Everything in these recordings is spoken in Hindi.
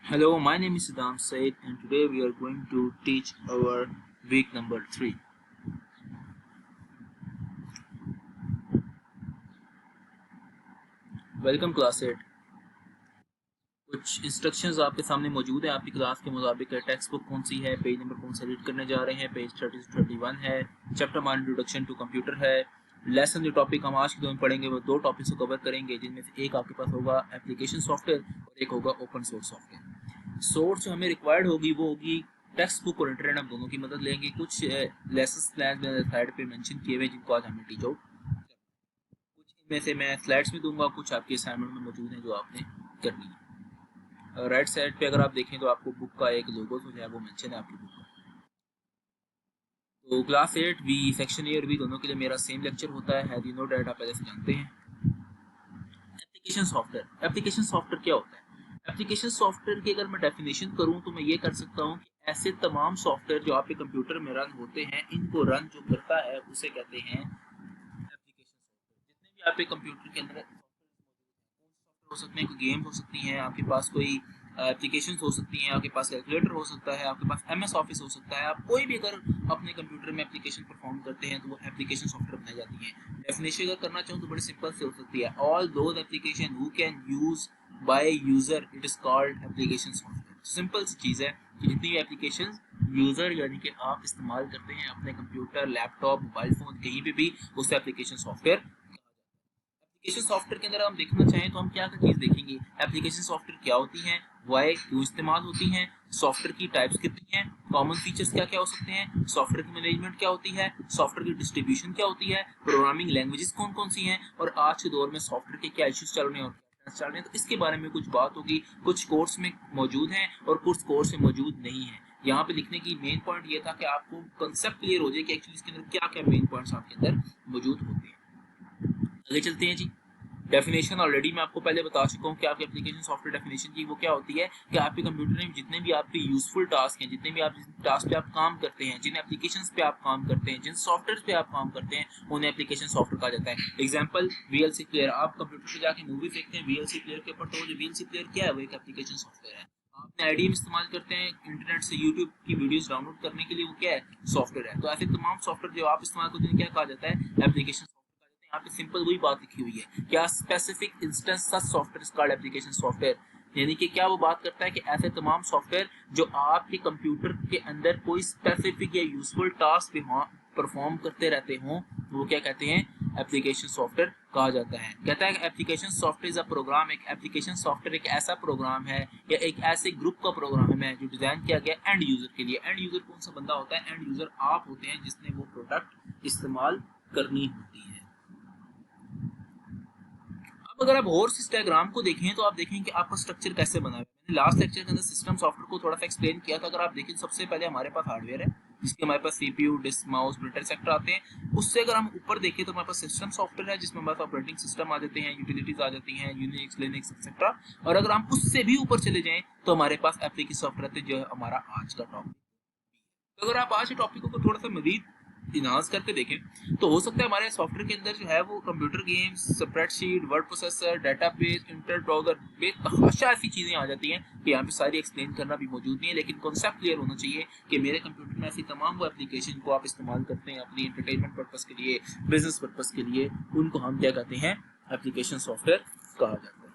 Hello, my name is Saddam Said, and today we are going to teach our week number 3. Welcome class 8। कुछ इंस्ट्रक्शंस आपके सामने मौजूद है आपकी क्लास के मुताबिक। टेक्स्ट बुक कौन सी है, पेज नंबर कौन सा रीड करने जा रहे हैं, पेज 30 से 31 है। चैप्टर हमारा इंट्रोडक्शन टू कंप्यूटर है। लेसन जो टॉपिक हम आज के दौरान पढ़ेंगे वो दो टॉपिक्स को कवर करेंगे, जिनमें से एक आपके पास होगा एप्लीकेशन सॉफ्टवेयर और एक होगा ओपन सोर्स सॉफ्टवेयर। सोर्स जो हमें रिक्वायर्ड होगी वो होगी टेक्स्ट बुक और इंटरनेट। हम दोनों की मदद लेंगे। कुछ लेसन प्लान मैंने साइड पे मेंशन किए हुए जिनको आज हमें टीच आउट, कुछ इनमें से मैं स्लाइड्स में दूंगा, कुछ आपके असाइनमेंट में मौजूद हैं जो आपने करनी है। राइट साइड पे अगर आप देखें तो आपको बुक का एक लोगो जो है वो मेंशन है आपकी बुक का। तो क्लास 8 बी सेक्शन ए और बी दोनों के लिए मेरा सेम लेक्चर होता है, यू नो डैट आप पहले से जानते हैं। Application software. एप्लीकेशन सॉफ्टवेयर क्या होता है? एप्लीकेशन सॉफ्टवेयर की अगर मैं डेफिनेशन करूं तो मैं ये कर सकता हूं कि ऐसे तमाम सॉफ्टवेयर जो आपके कंप्यूटर में रन होते हैं, इनको रन जो करता है उसे कहते हैं एप्लीकेशन सॉफ्टवेयर। जितने भी आपके कंप्यूटर के अंदर हो सकते हैं, कोई गेम हो सकती हैं, आपके पास कोई एप्लीकेशंस हो सकती हैं, आपके पास कैलकुलेटर हो सकता है, आपके पास एमएस ऑफिस हो सकता है। आप कोई भी अगर अपने कंप्यूटर में एप्लीकेशन परफॉर्म करते हैं तो वो एप्लीकेशन सॉफ्टवेयर बनाई जाती है। डेफिनेशन अगर करना चाहूँ तो बड़ी सिंपल से हो सकती है, all those application who can use by user it is called application software. Simple सी चीज़ है कि जितनी भी एप्लीकेशन यूजर यानी कि आप इस्तेमाल करते हैं अपने कंप्यूटर, लैपटॉप, मोबाइल फोन, कहीं पे भी, उसे एप्लीकेशन सॉफ्टवेयर। एप्लीकेशन सॉफ्टवेयर के अंदर हम देखना चाहें तो हम क्या क्या चीज देखेंगे? एप्लीकेशन सॉफ्टवेयर क्या होती हैं, वाई क्यों इस्तेमाल होती हैं, सॉफ्टवेयर की टाइप्स कितनी हैं, कॉमन फीचर्स क्या क्या हो सकते हैं, सॉफ्टवेयर की मैनेजमेंट क्या होती है, सॉफ्टवेयर की डिस्ट्रीब्यूशन क्या होती है, प्रोग्रामिंग लैंग्वेजेस कौन कौन सी हैं, और आज के दौर में सॉफ्टवेयर के क्या इश्यूज चल रहे हैं और क्या चल रहे हैं। तो इसके बारे में कुछ बात होगी। कुछ कोर्स में मौजूद हैं और कुछ कोर्स में मौजूद नहीं है। यहाँ पे लिखने की मेन पॉइंट ये था कि आपको कंसेप्ट क्लियर हो जाए कि एक्चुअली इसके अंदर क्या क्या मेन पॉइंट्स आपके अंदर मौजूद होते हैं। आगे चलते हैं जी। डेफिनेशन ऑलरेडी मैं आपको पहले बता चुका हूँ कि आपकी एप्लीकेशन सॉफ्टवेयर डेफिनेशन की वो क्या होती है कि आपके कंप्यूटर में जितने भी आपके यूजफुल टास्क हैं, जितने भी आप टास्क पे आप काम करते हैं, जिन एप्लीकेशंस पे आप काम करते हैं, जिन सॉफ्टवेयर पे आप काम करते हैं, उन्हें एप्लीकेशन सॉफ्टवेयर कहा जाता है। Example VLC player. आप कंप्यूटर पे जाके मूवी देखते हैं वीएलसी प्लेयर के ऊपर, तो जो वीएलसी प्लेयर क्या है वो एक एप्लीकेशन सॉफ्टवेयर है। आपने आईडीएम इस्तेमाल करते हैं इंटरनेट से यूट्यूब की वीडियोस डाउनलोड करने के लिए, वो क्या है? सॉफ्टवेयर है। तो ऐसे तमाम सॉफ्टवेयर जो आप इस्तेमाल करते हैं क्या कहा जाता है? एप्लीकेशन। यहाँ पे सिंपल वही बात लिखी हुई है, क्या स्पेसिफिक इंस्टेंस सच सॉफ्टवेयर कॉल्ड एप्लीकेशन सॉफ्टवेयर। यानी कि क्या वो बात करता है कि ऐसे तमाम सॉफ्टवेयर जो आपके कंप्यूटर के अंदर कोई स्पेसिफिक या यूजफुल टास्क परफॉर्म करते रहते हों, वो क्या कहते हैं? एप्लीकेशन सॉफ्टवेयर कहा जाता है। कहता है कि application software is a program. एक एप्लीकेशन सॉफ्टवेयर एक ऐसा प्रोग्राम है या एक ऐसे ग्रुप का प्रोग्राम है जो डिजाइन किया गया एंड यूजर के लिए। एंड यूजर कौन सा बंदा होता है? एंड यूजर आप होते हैं जिसने वो प्रोडक्ट इस्तेमाल करनी होती है। अब अगर आप और इस डायग्राम को देखें तो आप देखें कि आपका स्ट्रक्चर कैसे बना है। मैंने लास्ट लेक्चर के अंदर सिस्टम सॉफ्टवेयर को थोड़ा सा एक्सप्लेन किया था। अगर आप देखें सबसे पहले हमारे पास हार्डवेयर है जिसके हमारे पास CPU, disk, mouse, printer, etcetera आते हैं। उससे अगर हम ऊपर देखें तो हमारे पास सिस्टम सॉफ्टवेयर है जिसमें हमारे पास ऑपरेटिंग सिस्टम आ जाते हैं, यूटिलिटीज आ जाती हैं, यूनिक्स, लिनक्स, एक्सेट्रा। और अगर हम उससे भी ऊपर चले जाएं तो हमारे पास एप्लीकेशन सॉफ्टवेयर है, जो है हमारा आज का टॉपिक। तो अगर आप आज के टॉपिक को थोड़ा सा मजीद इनहांस करके देखें तो हो सकता है हमारे सॉफ्टवेयर के अंदर जो है वो computer games, spreadsheet, word processor, database, internet browser, बेतहाशा ऐसी चीजें आ जाती हैं कि यहाँ पे सारी एक्सप्लेन करना भी मौजूद नहीं है। लेकिन कॉन्सेप्ट क्लियर होना चाहिए कि मेरे कंप्यूटर में ऐसी तमाम वो एप्लीकेशन को आप इस्तेमाल करते हैं अपनी एंटरटेनमेंट पर्पज के लिए, बिजनेस पर्पज के लिए, उनको हम क्या कहते हैं? एप्लीकेशन सॉफ्टवेयर कहा जाता है।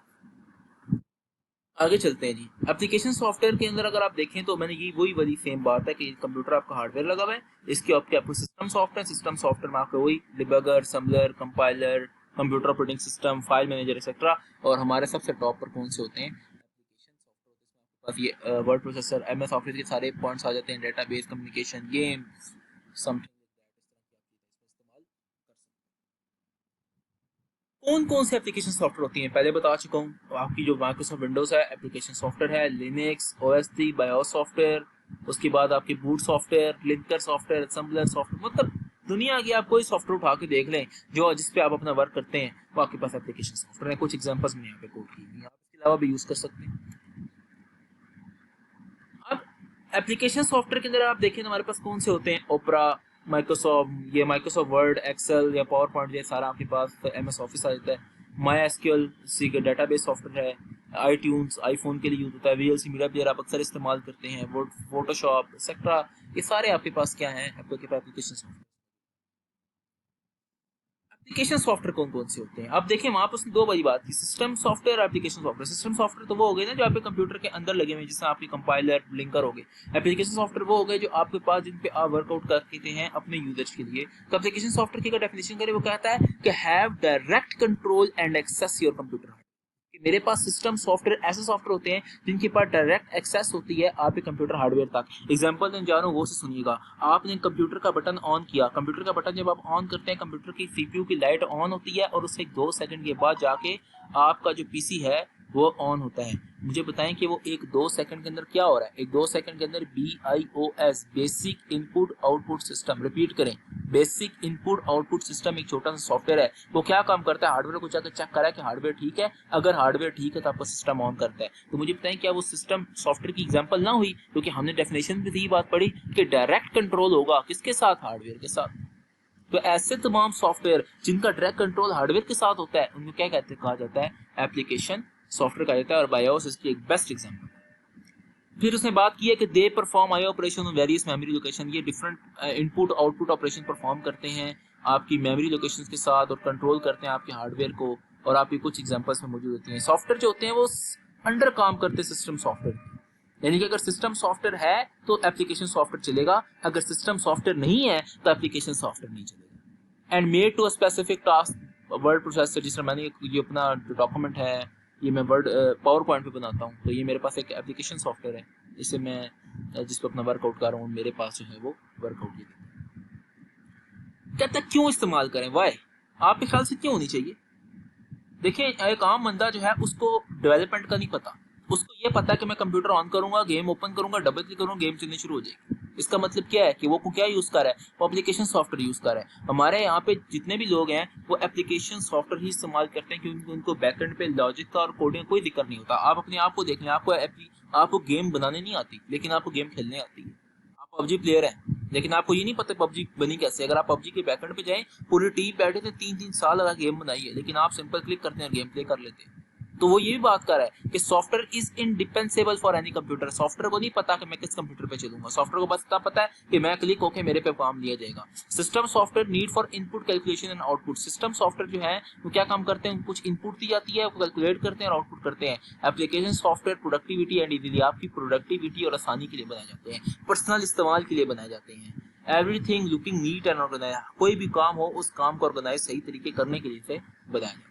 आगे चलते हैं जी। एप्लीकेशन सॉफ्टवेयर के अंदर अगर आप देखें तो मैंने ये वही वाली सेम बात है कि कंप्यूटर आपका हार्डवेयर लगा हुआ है, इसके आपको सिस्टम सॉफ्टवेयर, सिस्टम सॉफ्टवेयर में आपको वही debugger, assembler, compiler, computer operating system, file manager etcetera. और हमारे सबसे टॉप पर कौन से होते हैं? Application software. बस ये वर्ड प्रोसेसर, एमएस ऑफिस के सारे पॉइंट्स आ जाते हैं, डेटाबेस, कम्युनिकेशन, गेम, समथिंग कौन कौन से एप्लीकेशन सॉफ्टवेयर होती हैं पहले बता चुका हूँ। आपकी जो माइक्रोसॉफ्ट विंडोज है एप्लीकेशन सॉफ्टवेयर है, लिनक्स, ओएस3, बायोस सॉफ्टवेयर, उसके बाद आपके boot software, linker software, assembler software, मतलब दुनिया की आप कोई सॉफ्टवेयर उठा के देख लें जो जिस पे आप अपना वर्क करते हैं वो आपके पास एप्लीकेशन सॉफ्टवेयर है। कुछ एग्जांपल्स मैंने यहाँ पे कोट की हैं, आप इसके अलावा भी यूज कर सकते हैं। अब एप्लीकेशन सॉफ्टवेयर के अंदर आप देखें तो हमारे पास कौन से होते हैं? ओपरा, माइक्रोसॉफ्ट, ये माइक्रोसॉफ्ट वर्ड, एक्सेल या पावर पॉइंट, ये सारा आपके पास एमएस ऑफिस आ जाता है। माई एसक्यूएल सी का डेटाबेस सॉफ्टवेयर है, iTunes आईफोन के लिए यूज होता है, VLC मीडिया प्लेयर आप अक्सर इस्तेमाल करते हैं, फोटोशॉप एक्सेट्रा, ये सारे आपके पास क्या है, आपके पास एप्लीकेशन सॉफ्टवेयर। एप्लीकेशन सॉफ्टवेयर कौन कौन से होते हैं? आप देखें वहां पर उसने दो बड़ी बात की, सिस्टम सॉफ्टवेयर और एप्लीकेशन सॉफ्टवेयर। सिस्टम सॉफ्टवेयर तो वो हो गए ना जो आपके कंप्यूटर के अंदर लगे हुए हैं, जैसे आपके कंपाइलर लिंकर हो गए। एप्लीकेशन सॉफ्टवेयर वो हो गए जो आपके पास, जिन पे आप वर्कआउट करते हैं अपने यूजर्स के लिए। तो एप्लीकेशन सॉफ्टवेयर की अगर डेफिनेशन करें, वो कहता है कि have direct control and access your computer. मेरे पास सिस्टम सॉफ्टवेयर ऐसे सॉफ्टवेयर होते हैं जिनके पास डायरेक्ट एक्सेस होती है आपके कंप्यूटर हार्डवेयर तक। एग्जांपल देने जा रहा हूँ, वो से सुनिएगा। आपने कंप्यूटर का बटन ऑन किया, कंप्यूटर का बटन जब आप ऑन करते हैं, कंप्यूटर की सीपीयू की लाइट ऑन होती है और उससे 2 सेकंड के बाद जाके आपका जो पीसी है वो ऑन होता है। मुझे बताएं कि वो 1-2 सेकंड के अंदर क्या हो रहा है। 1-2 सेकंड के अंदर BIOS basic input output system, repeat करें, बेसिक इनपुट आउटपुट सिस्टम एक छोटा सा सॉफ्टवेयर है। वो क्या काम करता है, हार्डवेयर को जाकर चेक करा है कि हार्डवेयर ठीक है, अगर हार्डवेयर ठीक है तो आपका सिस्टम ऑन करता है। तो मुझे बताएं क्या वो सिस्टम सॉफ्टवेयर की एग्जांपल ना हुई, क्योंकि हमने डेफिनेशन में यही बात पढ़ी कि डायरेक्ट कंट्रोल होगा किसके साथ, हार्डवेयर के साथ। तो ऐसे तमाम सॉफ्टवेयर जिनका डायरेक्ट कंट्रोल हार्डवेयर के साथ होता है उनको क्या कहते हैं, कहा जाता है एप्लीकेशन सॉफ्टवेयर कहा जाता है। और बायोस इसकी एक बेस्ट एग्जांपल। फिर उसने बात की है कि they perform IO operation on various memory location. ये different input output operation perform करते हैं आपकी मेमोरी लोकेशंस के साथ और कंट्रोल करते हैं आपके हार्डवेयर को। और आपकी कुछ एग्जांपल्स में मौजूद होती हैं। सॉफ्टवेयर जो होते हैं वो अंडर काम करते हैं सिस्टम सॉफ्टवेयर, यानी कि अगर सिस्टम सॉफ्टवेयर है तो एप्लीकेशन सॉफ्टवेयर चलेगा, अगर सिस्टम सॉफ्टवेयर नहीं है तो एप्लीकेशन सॉफ्टवेयर नहीं चलेगा। And made to a specific task word processor. जिस तरह मैंने ये अपना जो डॉक्यूमेंट है ये मैं वर्ड पावर पॉइंट पे बनाता हूँ, तो ये मेरे पास एक एप्लीकेशन सॉफ्टवेयर है, इसे मैं जिस पे अपना वर्कआउट कर रहा हूँ, मेरे पास जो है वो वर्कआउट ये कहता है क्यों इस्तेमाल करें, वाई, आपके ख्याल से क्यों होनी चाहिए? देखिए एक आम बंदा जो है उसको डेवलपमेंट का नहीं पता, उसको ये पता है कि मैं कंप्यूटर ऑन करूंगा, गेम ओपन करूंगा, डबल क्लिक करूंगा, गेम चलनी शुरू हो जाएगी। इसका मतलब क्या है कि वो क्या यूज कर रहा है, वो एप्लीकेशन सॉफ्टवेयर यूज कर रहा है। हमारे यहाँ पे जितने भी लोग हैं वो एप्लीकेशन सॉफ्टवेयर ही इस्तेमाल करते हैं, क्योंकि उनको बैकएंड पे लॉजिक का और कोडिंग कोई दिक्कत नहीं होता। आप अपने आप को देख लें, आपको गेम बनाने नहीं आती, लेकिन आपको गेम खेलने आती है। आप पबजी प्लेयर हैं, लेकिन आपको ये नहीं पता पबजी बनी कैसे। अगर आप पबजी के बैकएंड पे जाएं, पूरी टीम बैठे थे 3-3 साल लगा गेम बनाई है, लेकिन आप सिंपल क्लिक करते हैं गेम प्ले कर लेते हैं। तो वो ये भी बात कर रहा है कि software is indispensable for any computer. Software को नहीं पता कि मैं किस कंप्यूटर पे चलूंगा, सॉफ्टवेयर को बस इतना पता है कि मैं क्लिक होकर मेरे पे काम लिया जाएगा। System software need for input calculation and output. System software जो है वो क्या काम करते हैं, कुछ इनपुट दी जाती है, वो कैलकुलेट करते हैं और आउटपुट करते हैं। Application software productivity and easily, आपकी प्रोडक्टिविटी और आसानी के लिए बनाए जाते हैं, पर्सनल इस्तेमाल के लिए बनाए जाते हैं। Everything looking neat and organize, कोई भी काम हो उस काम को ऑर्गेनाइज सही तरीके करने के लिए बनाया जाए।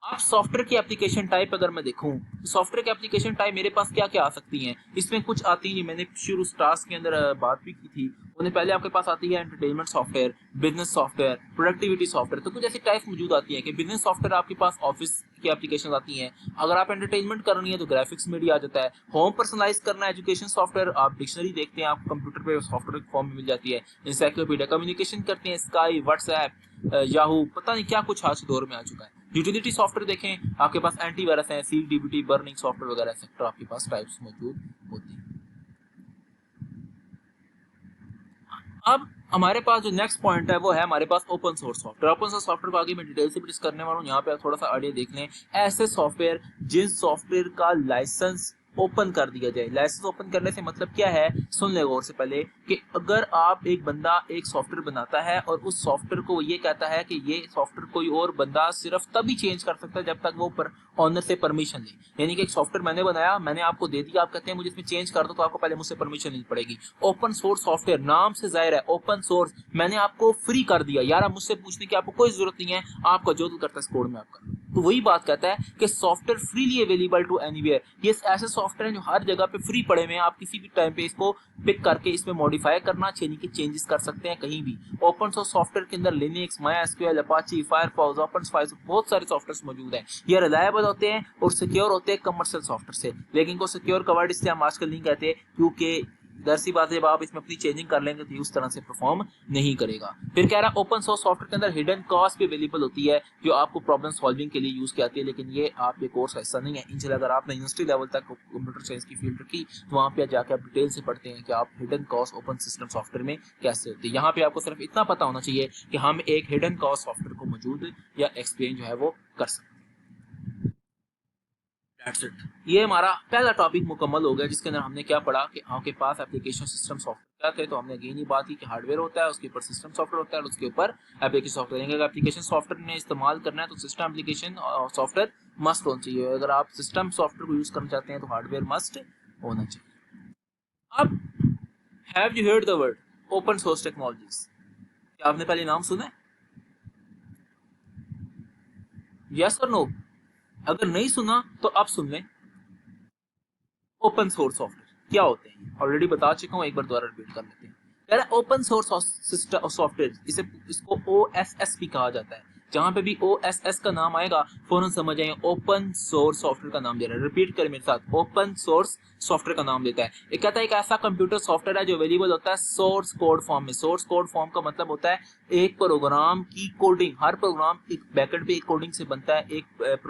आप सॉफ्टवेयर की एप्लीकेशन टाइप अगर मैं देखूं तो सॉफ्टवेयर की एप्लीकेशन टाइप मेरे पास क्या क्या आ सकती हैं, इसमें कुछ आती हैं, मैंने शुरू टास्क के अंदर बात भी की थी। उन्हें पहले आपके पास आती है entertainment software, business software, productivity software. तो कुछ ऐसी टाइप मौजूद आती है कि बिजनेस सॉफ्टवेयर आपके पास ऑफिस की एप्लीकेशन आती हैं। अगर आप एंटरटेनमेंट करनी है तो ग्राफिक्स मीडिया आ जाता है। होम पर्सनलाइज करना है, एजुकेशन सॉफ्टवेयर, आप डिक्शनरी देखते हैं, आप कंप्यूटर पे सॉफ्टवेयर फॉर्म में मिल जाती है। इंसाइक्लोपीडिया, कम्युनिकेशन करते हैं, स्काई, व्हाट्सएप, याहू, पता नहीं क्या कुछ आज के दौर में आ चुका है। यूटिलिटी सॉफ्टवेयर देखें, आपके पास एंटीवायरस है, सी डीबीटी, बर्निंग सॉफ्टवेयर वगैरह सेक्टर आपके पास टाइप्स मौजूद होती है। अब हमारे पास जो नेक्स्ट पॉइंट है वो है हमारे पास open source software. Open source software को आगे मैं डिटेल से डिस्कस करने वाला हूँ। यहाँ पे आप थोड़ा सा आइडिया देख लें, ऐसे सॉफ्टवेयर जिन सॉफ्टवेयर का लाइसेंस ओपन कर दिया जाए। लाइसेंस ओपन करने से मतलब क्या है, सुन ले गौर से पहले कि अगर आप एक बंदा एक सॉफ्टवेयर बनाता है और उस सॉफ्टवेयर को ये कहता है कि ये सॉफ्टवेयर कोई और बंदा सिर्फ तभी चेंज कर सकता है जब तक वो ऑनर से परमिशन ले। यानी कि एक सॉफ्टवेयर मैंने बनाया, मैंने आपको दे दिया, आप कहते हैं मुझे इसमें चेंज कर दो, तो आपको पहले मुझसे परमिशन लेनी पड़ेगी। ओपन सोर्स सॉफ्टवेयर, नाम से जाहिर है ओपन सोर्स, मैंने आपको फ्री कर दिया यार, आप मुझसे पूछने की आपको कोई जरूरत नहीं है, आपका जो दिल करता है कोड में आप कर। तो वही बात कहता है कि software freely available to anywhere. ये ऐसे सॉफ्टवेयर हैं जो हर जगह पे फ्री पड़े हुए हैं, आप किसी भी टाइम पे इसको पिक करके इसमें मॉडिफाई करना चाहिए कि चेंजेस कर सकते हैं कहीं भी। ओपन सोर्स सॉफ्टवेयर के अंदर लिनक्स, मायस्क्यूएल, अपाची, फायरफॉक्स, ओपनस्पाइस, बहुत सारे सॉफ्टवेयर मौजूद हैं। ये रिलायबल होते हैं और सिक्योर होते हैं कमर्शियल सॉफ्टवेयर से, लेकिन को सिक्योर का वर्ड इसलिए हम आजकल नहीं कहते क्योंकि दरसी बात है, जब आप इसमें अपनी चेंजिंग कर लेंगे तो उस तरह से परफॉर्म नहीं करेगा। फिर कह रहा है ओपन सोर्स सॉफ्टवेयर के अंदर हिडन कॉस्ट भी अवेलेबल होती है जो आपको प्रॉब्लम सॉल्विंग के लिए यूज की आती है, लेकिन ये आपके कोर्स का हिस्सा नहीं है। इंशाल्लाह अगर आपने यूनिवर्सिटी लेवल तक कंप्यूटर साइंस की फील्ड रखी तो वहाँ पे जाकर आप डिटेल से पढ़ते हैं कि आप hidden cost open system software में कैसे होती है। यहाँ पे आपको सिर्फ इतना पता होना चाहिए कि हम एक हिडन कॉस्ट सॉफ्टवेयर को मौजूद या एक्सप्लेन जो है वो कर सकते हैं। That's it. ये हमारा पहला टॉपिक मुकम्मल हो गया, जिसके अंदर हमने क्या पढ़ा कि आपके पास एप्लीकेशन सिस्टम सॉफ्टवेयर क्या थे। तो हमने अगेन ही बात की कि हार्डवेयर होता है, उसके ऊपर सिस्टम सॉफ्टवेयर होता है और उसके ऊपर एप्लीकेशन सॉफ्टवेयर। अगर एप्लीकेशन सॉफ्टवेयर ने इस्तेमाल करना है तो सिस्टम एप्लीकेशन सॉफ्टवेयर मस्ट होना चाहिए। अगर आप सिस्टम सॉफ्टवेयर को यूज करना चाहते हैं तो हार्डवेयर मस्ट होना चाहिए। अब have you heard the word open source technologies? क्या आपने पहले नाम सुना है? यस और नो? अगर नहीं सुना तो अब सुन लें। ओपन सोर्स सॉफ्टवेयर क्या होते हैं ऑलरेडी बता चुका हूं, एक बार दोबारा रिपीट कर लेते हैं। कह रहा है ओपन सोर्स सिस्टम सॉफ्टवेयर, इसको OSS भी कहा जाता है। जहां पे भी OSS का नाम आएगा फौरन समझ आए ओपन सोर्स सॉफ्टवेयर का नाम दे रहा है। रिपीट करें मेरे साथ, ओपन सोर्स सॉफ्टवेयर का नाम देता है। ये कहता है एक ऐसा कंप्यूटर सॉफ्टवेयर है जो अवेलेबल होता है सोर्स कोड फॉर्म में। सोर्स कोड फॉर्म का मतलब होता है एक प्रोग्राम की कोडिंग। हर प्रोग्राम एक बैकेंड पे एक कोडिंग से बनता है, एक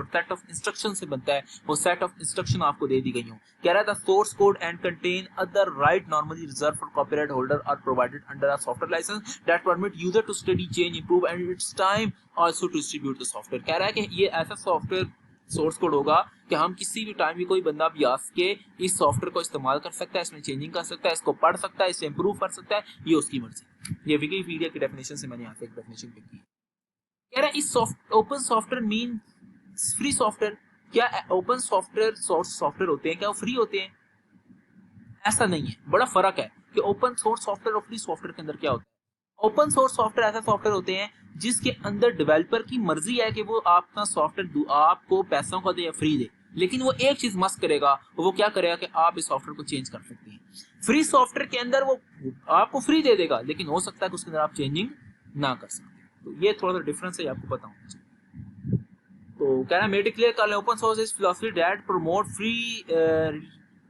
सेट ऑफ इंस्ट्रक्शन से बनता है। वो सेट ऑफ इंस्ट्रक्शन आपको दे दी गई हो। कह रहा था source code and contain other right normally reserve for copyright holder are provided under a software license that permit user to study change improve and its time also to distribute the software. कह रहा है कि ये ऐसा सॉफ्टवेयर सोर्स कोड होगा कि हम किसी भी टाइम भी कोई बंदा भी आ के इस सॉफ्टवेयर को इस्तेमाल कर सकता है, इसमें चेंजिंग कर सकता है, इसको पढ़ सकता है, इसे इंप्रूव कर सकता है, ये उसकी मर्जी। ये विकिपीडिया की डेफिनेशन से मैंने यहाँ से एक डेफिनेशन पिक की। कह रहा है इस open software mean free software. क्या ओपन सॉफ्टवेयर सोर्स सॉफ्टवेयर होते हैं क्या वो फ्री होते हैं? ऐसा नहीं है, बड़ा फर्क है कि ओपन सोर्स सॉफ्टवेयर और फ्री सॉफ्टवेयर के अंदर क्या होता है। ओपन सोर्स सॉफ्टवेयर ऐसा सॉफ्टवेयर होते हैं जिसके अंदर डेवलपर की मर्जी है कि वो आपका सॉफ्टवेयर आपको पैसों का दे या फ्री दे, लेकिन वो एक चीज मस्त करेगा, वो क्या करेगा कि आप इस सॉफ्टवेयर को चेंज कर सकते हैं। फ्री सॉफ्टवेयर के अंदर वो आपको फ्री दे देगा, लेकिन हो सकता है कि उसके अंदर आप चेंजिंग ना कर सकते। तो ये थोड़ा सा डिफरेंस है, आपको पता होना चाहिए। तो कह रहा है मेड क्लियर कर ले open source is philosophy that promote free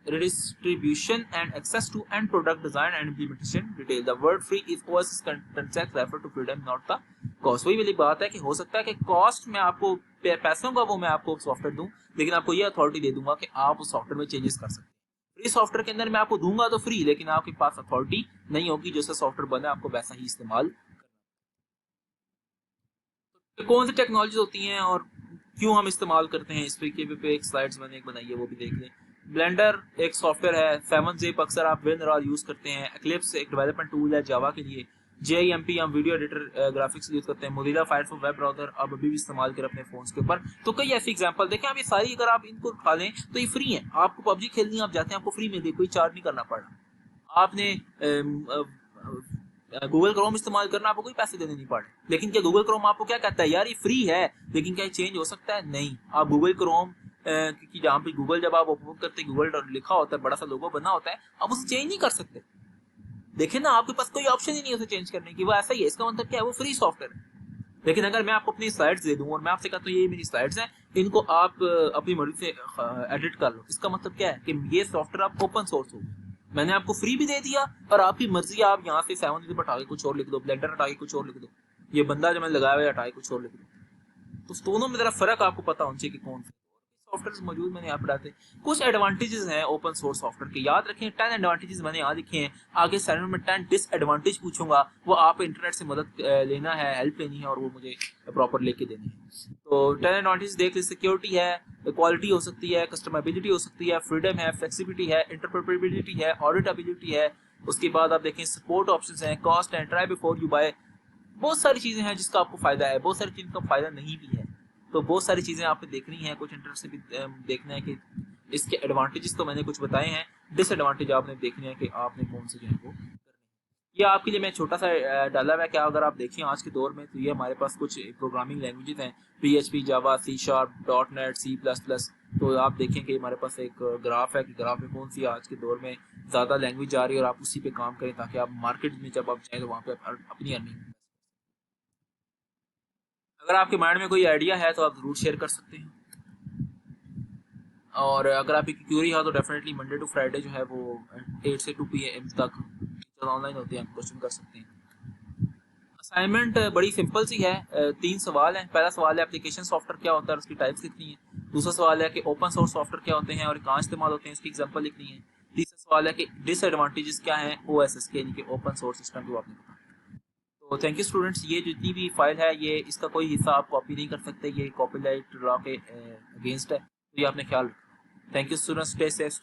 redistribution and access to end product design and implementation detail. The word free is OSS concept refer to freedom not the cost. वही वाली बात है कि हो सकता है कि कॉस्ट में आपको पैसों का वो मैं आपको सॉफ्टवेयर दूं, लेकिन आपको ये अथॉरिटी दे दूंगा कि आप उस सॉफ्टवेयर में चेंजेस कर सकते हैं। फ्री सॉफ्टवेयर के अंदर मैं आपको दूंगा तो फ्री, लेकिन आपके पास अथॉरिटी नहीं होगी जैसा सॉफ्टवेयर बना आपको वैसा ही इस्तेमाल करना। तो कौन सी टेक्नोलॉजी होती हैं और क्यों हम इस्तेमाल करते हैं, इस तरीके पे एक स्लाइड्स मैंने एक बनाई है, वो भी देख लें। ब्लेंडर एक सॉफ्टवेयर है, 7zip अक्सर आप विन और यूज करते हैं। एक्लिप्स एक डेवलपमेंट टूल है जावा के लिए। JMP हम वीडियो एडिटर ग्राफिक्स यूज करते हैं। मोजिला फायरफॉक्स वेब ब्राउजर अब अभी भी इस्तेमाल कर अपने फोन्स के ऊपर। तो कई ऐसी एग्जांपल देखें आप, ये सारी अगर आप इनको उठा लें तो ये फ्री है। आपको पबजी खेलनी आप जाते हैं, आपको फ्री मिलती है, कोई चार्ज नहीं करना पड़ रहा। आपने गूगल क्रोम इस्तेमाल करना, आपको कोई पैसे देने नहीं पड़े। लेकिन क्या गूगल क्रोम आपको क्या कहता है यार ये फ्री है, लेकिन क्या चेंज हो सकता है? नहीं। आप गूगल क्रोम क्योंकि जहाँ पे गूगल जब आप ओपन करते हैं गूगल लिखा होता है, बड़ा सा लोगो बना होता है, आप उसे चेंज नहीं कर सकते। देखिए ना, आपके पास कोई ऑप्शन ही नहीं है उसे चेंज करने की, वो ऐसा ही है। इसका मतलब क्या है? वो फ्री सॉफ्टवेयर है। लेकिन अगर मैं आपको अपनी स्लाइड्स दे दूं और मैं आपसे कहता हूँ ये मेरी स्लाइड्स हैं, इनको आप अपनी मर्जी से एडिट कर लो, इसका मतलब क्या है कि ये सॉफ्टवेयर आप ओपन सोर्स हो। मैंने आपको फ्री भी दे दिया और आपकी मर्जी आप यहाँ से 7zip हटा के कुछ और लिख दो, ब्लेंडर हटा के कुछ और लिख दो, ये बंदा जो मैंने लगाया हुआ है हटा के कुछ और लिख दो। तो दोनों में जरा फर्क आपको पता होना चाहिए कि कौन सा सॉफ्टवेयर मौजूद मैंने यहाँ पढ़ाते हैं। कुछ एडवांटेजेस हैं ओपन सोर्स सॉफ्टवेयर के, याद रखें। 10 एडवांटेजेस मैंने यहाँ लिखे हैं। आगे सेशन में 10 डिसएडवांटेज पूछूंगा, वो आप इंटरनेट से मदद लेना है, हेल्प लेनी है और वो मुझे प्रॉपर लेके देनी है। तो 10 एडवांटेज देख ले। सिक्योरिटी है, क्वालिटी हो सकती है, कस्टमाइजेबिलिटी हो सकती है, फ्रीडम है, फ्लेक्सिबिलिटी है, इंटरप्रेटेबिलिटी है, ऑडिटेबिलिटी है। उसके बाद आप देखें सपोर्ट ऑप्शंस हैं, cost and try before you buy. बहुत सारी चीजें हैं जिसका आपको फायदा है, बहुत सारी चीज का फायदा नहीं भी है। तो बहुत सारी चीजें आपने देखनी है, कुछ इंटरेस्ट से भी देखना है कि इसके एडवांटेजेस तो मैंने कुछ बताए हैं, डिसएडवांटेज आपने देखने हैं कि आपने कौन से जो है वो करने हैं। ये आपके लिए मैं छोटा सा डाला हुआ है। क्या अगर आप देखें आज के दौर में तो ये हमारे पास कुछ प्रोग्रामिंग लैंग्वेजेस हैं, PHP, जावा, C#, .NET, C++। तो आप देखें कि हमारे पास एक ग्राफ है कि ग्राफ में कौन सी आज के दौर में ज़्यादा लैंग्वेज आ रही है और आप उसी पे काम करें ताकि आप मार्केट में जब आप जाएँ तो वहाँ पे अपनी अर्निंग। अगर आपके माइंड में कोई आइडिया है तो आप जरूर शेयर कर सकते हैं, और अगर आपकी क्यूरी है तो डेफिनेटली मंडे टू फ्राइडे जो है वो 8 से 2 PM तक ऑनलाइन होते हैं, क्वेश्चन कर सकते हैं। असाइनमेंट बड़ी सिंपल सी है, 3 सवाल हैं। पहला सवाल है एप्लीकेशन सॉफ्टवेयर क्या होता है और उसकी टाइप्स लिखनी है। दूसरा सवाल है कि ओपन सोर्स सॉफ्टवेयर क्या होते हैं और कहाँ इस्तेमाल होते हैं, इसकी एग्जांपल लिखनी है। तीसरा सवाल है कि डिसएडवांटेजेस क्या हैं OSS के, यानी कि ओपन सोर्स सिस्टम जो आपने बताया। तो थैंक यू स्टूडेंट्स। ये जितनी भी फाइल है ये इसका कोई हिस्सा आप कॉपी नहीं कर सकते, ये कॉपीराइट लॉ के अगेंस्ट है, तो ये आपने ख्याल रखना। Thank you students, stay safe.